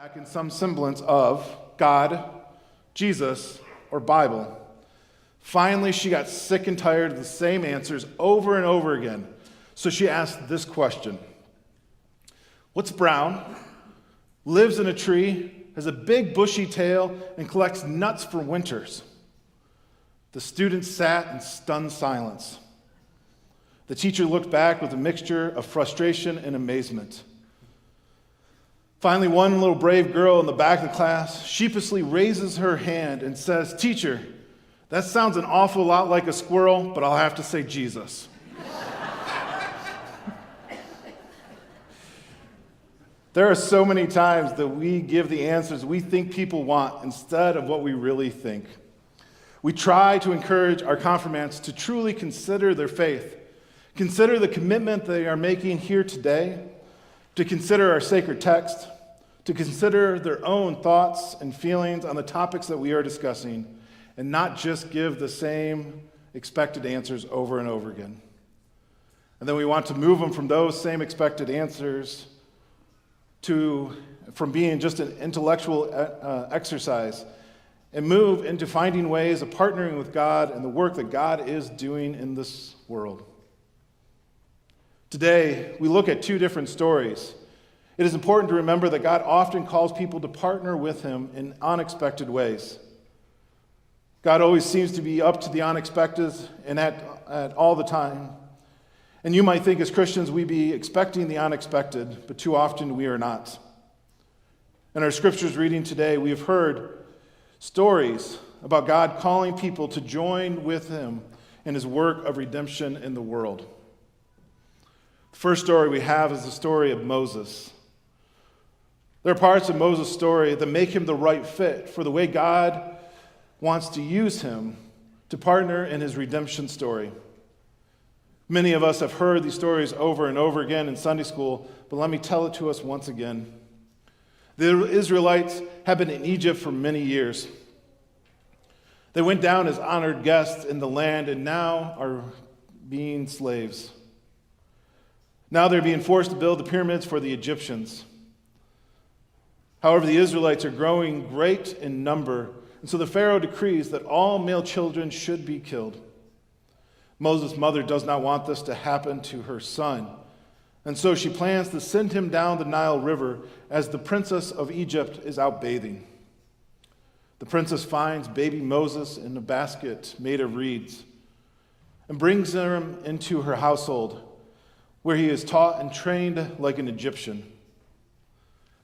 back in some semblance of God, Jesus, or Bible. Finally, she got sick and tired of the same answers over and over again. So she asked this question. What's brown, lives in a tree, has a big bushy tail, and collects nuts for winters? The students sat in stunned silence. The teacher looked back with a mixture of frustration and amazement. Finally, one little brave girl in the back of the class sheepishly raises her hand and says, "Teacher, that sounds an awful lot like a squirrel, but I'll have to say Jesus." There are so many times that we give the answers we think people want instead of what we really think. We try to encourage our confirmants to truly consider their faith, consider the commitment they are making here today, to consider our sacred text, to consider their own thoughts and feelings on the topics that we are discussing, and not just give the same expected answers over and over again. And then we want to move them from those same expected answers from being just an intellectual exercise and move into finding ways of partnering with God and the work that God is doing in this world. Today, we look at two different stories. It is important to remember that God often calls people to partner with him in unexpected ways. God always seems to be up to the unexpected and at all the time. And you might think as Christians we be expecting the unexpected, but too often we are not. In our scriptures reading today, we have heard stories about God calling people to join with him in his work of redemption in the world. The first story we have is the story of Moses. There are parts of Moses' story that make him the right fit for the way God wants to use him to partner in his redemption story. Many of us have heard these stories over and over again in Sunday school, but let me tell it to us once again. The Israelites have been in Egypt for many years. They went down as honored guests in the land and now are being slaves. Now they're being forced to build the pyramids for the Egyptians. However, the Israelites are growing great in number, and so the Pharaoh decrees that all male children should be killed. Moses' mother does not want this to happen to her son, and so she plans to send him down the Nile River as the princess of Egypt is out bathing. The princess finds baby Moses in a basket made of reeds and brings him into her household, where he is taught and trained like an Egyptian.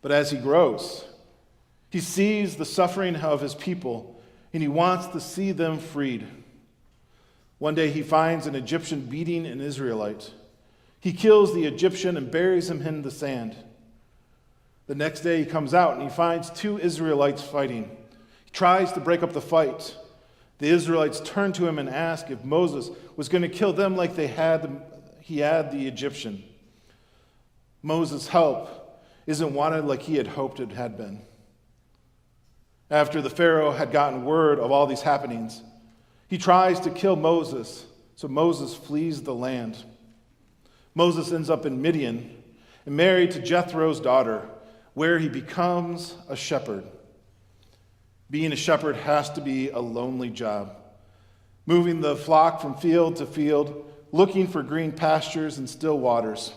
But as he grows, he sees the suffering of his people, and he wants to see them freed. One day he finds an Egyptian beating an Israelite. He kills the Egyptian and buries him in the sand. The next day he comes out and he finds two Israelites fighting. He tries to break up the fight. The Israelites turn to him and ask if Moses was going to kill them like he had the Egyptian. Moses' help isn't wanted like he had hoped it had been. After the Pharaoh had gotten word of all these happenings, he tries to kill Moses, so Moses flees the land. Moses ends up in Midian and married to Jethro's daughter, where he becomes a shepherd. Being a shepherd has to be a lonely job, moving the flock from field to field, looking for green pastures and still waters.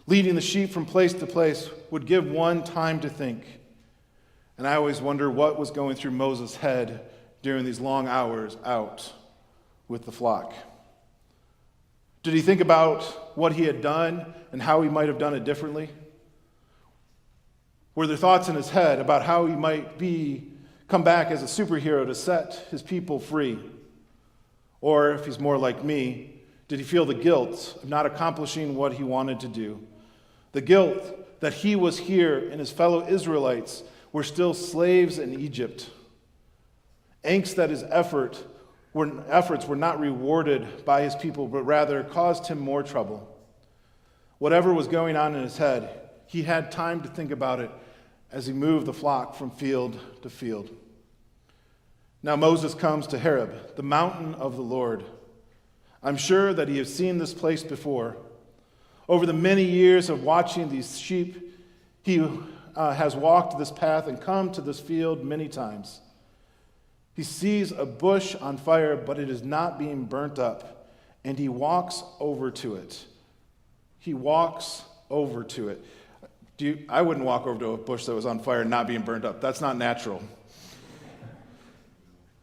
Leading the sheep from place to place would give one time to think. And I always wonder what was going through Moses' head during these long hours out with the flock. Did he think about what he had done and how he might have done it differently? Were there thoughts in his head about how he might come back as a superhero to set his people free? Or if he's more like me, did he feel the guilt of not accomplishing what he wanted to do? The guilt that he was here and his fellow Israelites were still slaves in Egypt. Angst that his efforts were not rewarded by his people, but rather caused him more trouble. Whatever was going on in his head, he had time to think about it as he moved the flock from field to field. Now Moses comes to Horeb, the mountain of the Lord. I'm sure that he has seen this place before. Over the many years of watching these sheep, he has walked this path and come to this field many times. He sees a bush on fire, but it is not being burnt up, and he walks over to it. He walks over to it. I wouldn't walk over to a bush that was on fire and not being burnt up. That's not natural.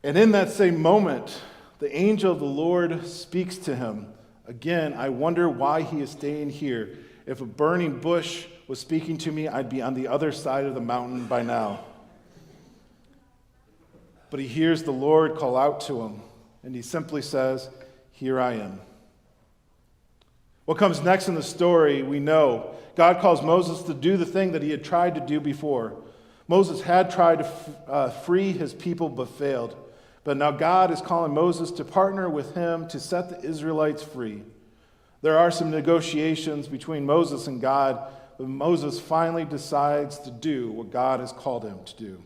And in that same moment, the angel of the Lord speaks to him. Again, I wonder why he is staying here. If a burning bush was speaking to me, I'd be on the other side of the mountain by now. But he hears the Lord call out to him, and he simply says, "Here I am." What comes next in the story, we know. God calls Moses to do the thing that he had tried to do before. Moses had tried to free his people but failed. But now God is calling Moses to partner with him to set the Israelites free. There are some negotiations between Moses and God, but Moses finally decides to do what God has called him to do.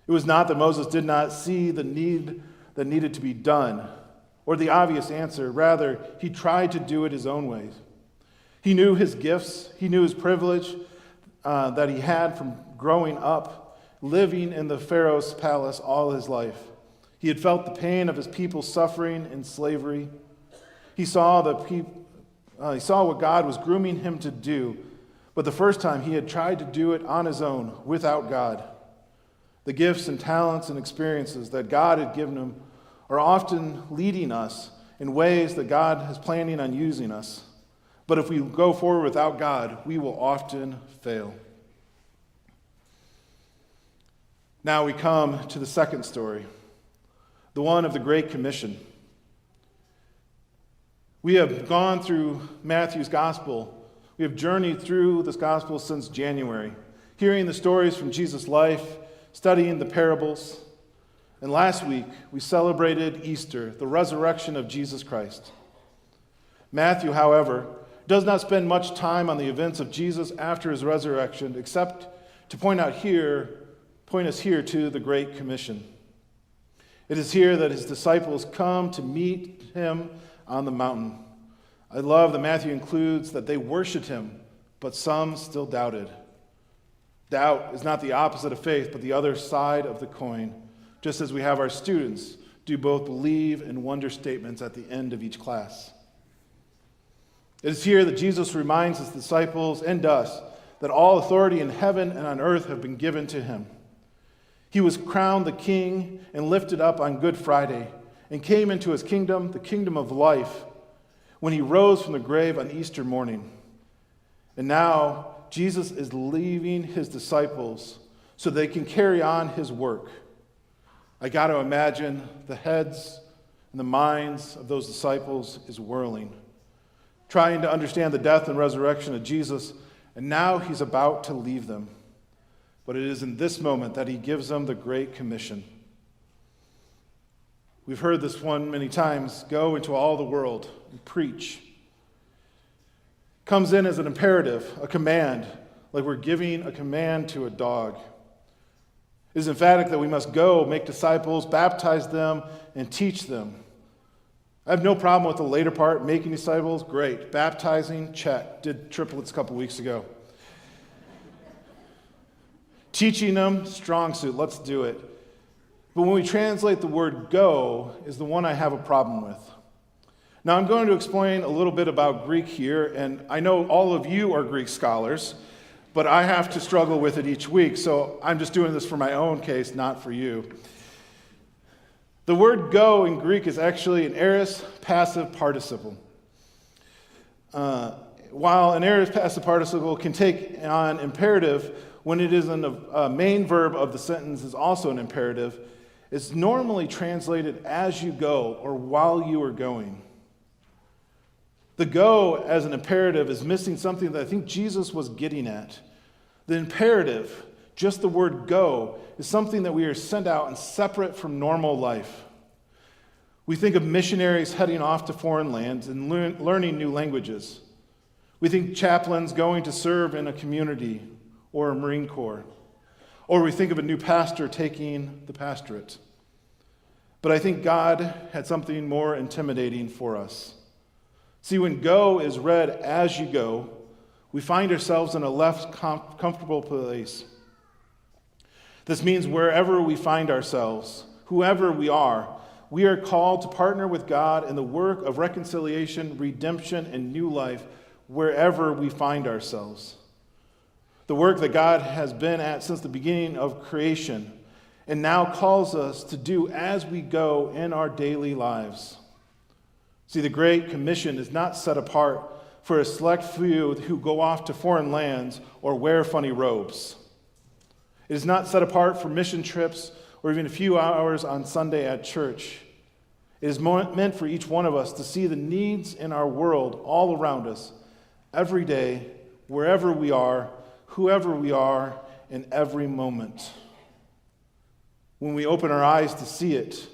It was not that Moses did not see the need that needed to be done, or the obvious answer. Rather, he tried to do it his own way. He knew his gifts, he knew his privilege that he had from growing up, living in the Pharaoh's palace all his life. He had felt the pain of his people suffering in slavery. He saw what God was grooming him to do, but the first time he had tried to do it on his own, without God. The gifts and talents and experiences that God had given him are often leading us in ways that God is planning on using us. But if we go forward without God, we will often fail. Now we come to the second story, the one of the Great Commission. We have gone through Matthew's gospel. We have journeyed through this gospel since January, hearing the stories from Jesus' life, studying the parables. And last week, we celebrated Easter, the resurrection of Jesus Christ. Matthew, however, does not spend much time on the events of Jesus after his resurrection, except to point us here to the Great Commission. It is here that his disciples come to meet him on the mountain. I love that Matthew includes that they worshiped him, but some still doubted. Doubt is not the opposite of faith, but the other side of the coin, just as we have our students do both believe and wonder statements at the end of each class. It is here that Jesus reminds his disciples and us that all authority in heaven and on earth have been given to him. He was crowned the king and lifted up on Good Friday and came into his kingdom, the kingdom of life, when he rose from the grave on Easter morning. And now Jesus is leaving his disciples so they can carry on his work. I got to imagine the heads and the minds of those disciples is whirling, trying to understand the death and resurrection of Jesus, and now he's about to leave them. But it is in this moment that he gives them the Great Commission. We've heard this one many times: go into all the world and preach. Comes in as an imperative, a command, like we're giving a command to a dog. It is emphatic that we must go, make disciples, baptize them, and teach them. I have no problem with the later part, making disciples, great. Baptizing, check. Did triplets a couple weeks ago. Teaching them, strong suit, let's do it. But when we translate the word go is the one I have a problem with. Now I'm going to explain a little bit about Greek here, and I know all of you are Greek scholars, but I have to struggle with it each week, so I'm just doing this for my own case, not for you. The word go in Greek is actually an aorist passive participle. While an aorist passive participle can take on imperative when it is a main verb of the sentence is also an imperative, it's normally translated as you go or while you are going. The go as an imperative is missing something that I think Jesus was getting at. The imperative, just the word go, is something that we are sent out and separate from normal life. We think of missionaries heading off to foreign lands and learning new languages. We think chaplains going to serve in a community or a Marine Corps. Or we think of a new pastor taking the pastorate. But I think God had something more intimidating for us. See, when go is read as you go, we find ourselves in a less comfortable place. This means wherever we find ourselves, whoever we are called to partner with God in the work of reconciliation, redemption, and new life wherever we find ourselves. The work that God has been at since the beginning of creation and now calls us to do as we go in our daily lives. See, the Great Commission is not set apart for a select few who go off to foreign lands or wear funny robes. It is not set apart for mission trips or even a few hours on Sunday at church. It is meant for each one of us to see the needs in our world all around us, every day, wherever we are, whoever we are, in every moment. When we open our eyes to see it,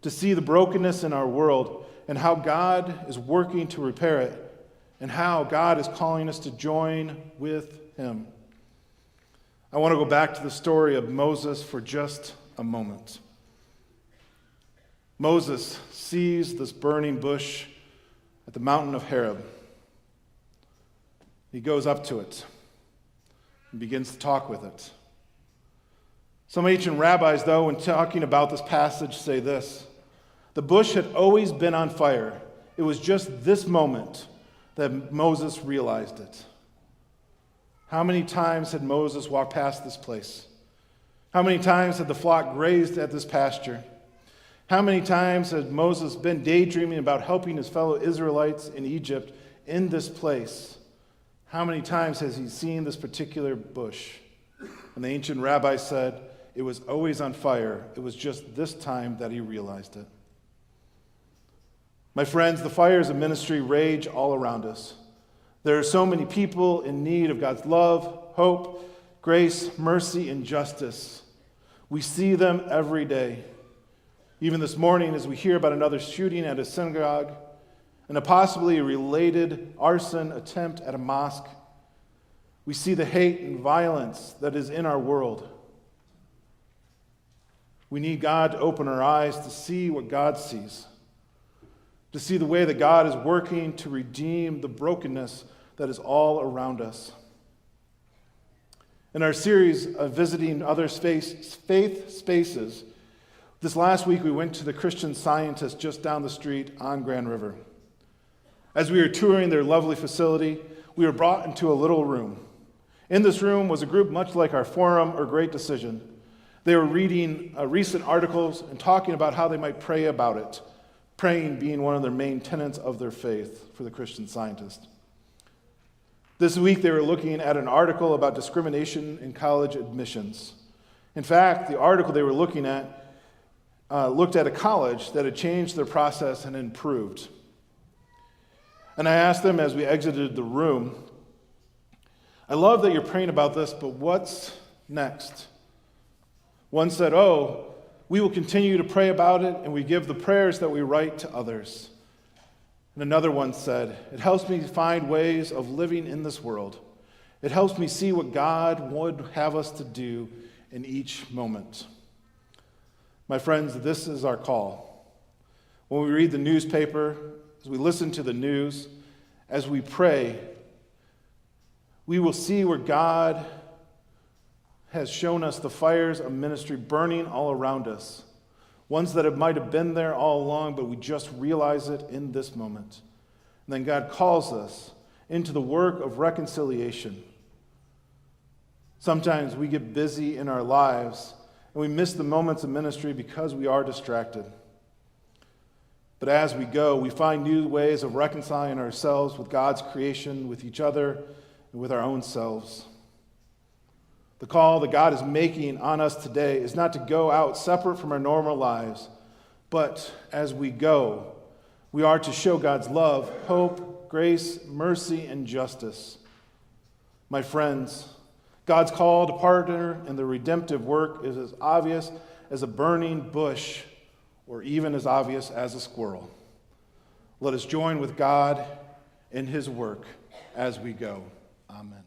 to see the brokenness in our world and how God is working to repair it, and how God is calling us to join with him. I want to go back to the story of Moses for just a moment. Moses sees this burning bush at the mountain of Horeb. He goes up to it and begins to talk with it. Some ancient rabbis, though, when talking about this passage, say this: the bush had always been on fire. It was just this moment that Moses realized it. How many times had Moses walked past this place? How many times had the flock grazed at this pasture? How many times had Moses been daydreaming about helping his fellow Israelites in Egypt in this place? How many times has he seen this particular bush? And the ancient rabbi said, it was always on fire. It was just this time that he realized it. My friends, the fires of ministry rage all around us. There are so many people in need of God's love, hope, grace, mercy, and justice. We see them every day. Even this morning, as we hear about another shooting at a synagogue and a possibly related arson attempt at a mosque, we see the hate and violence that is in our world. We need God to open our eyes to see what God sees, to see the way that God is working to redeem the brokenness that is all around us. In our series of visiting other faith spaces, this last week we went to the Christian Scientist just down the street on Grand River. As we were touring their lovely facility, we were brought into a little room. In this room was a group much like our forum or Great Decision. They were reading recent articles and talking about how they might pray about it, praying being one of their main tenets of their faith for the Christian Scientist. This week they were looking at an article about discrimination in college admissions. In fact, the article they were looking at looked at a college that had changed their process and improved. And I asked them as we exited the room, I love that you're praying about this, but what's next? One said, we will continue to pray about it, and we give the prayers that we write to others. And another one said, it helps me find ways of living in this world. It helps me see what God would have us to do in each moment. My friends, this is our call. When we read the newspaper, as we listen to the news, as we pray, we will see where God has shown us the fires of ministry burning all around us. Ones that might have been there all along, but we just realize it in this moment. And then God calls us into the work of reconciliation. Sometimes we get busy in our lives and we miss the moments of ministry because we are distracted. But as we go, we find new ways of reconciling ourselves with God's creation, with each other, and with our own selves. The call that God is making on us today is not to go out separate from our normal lives, but as we go, we are to show God's love, hope, grace, mercy, and justice. My friends, God's call to partner in the redemptive work is as obvious as a burning bush, or even as obvious as a squirrel. Let us join with God in his work as we go. Amen.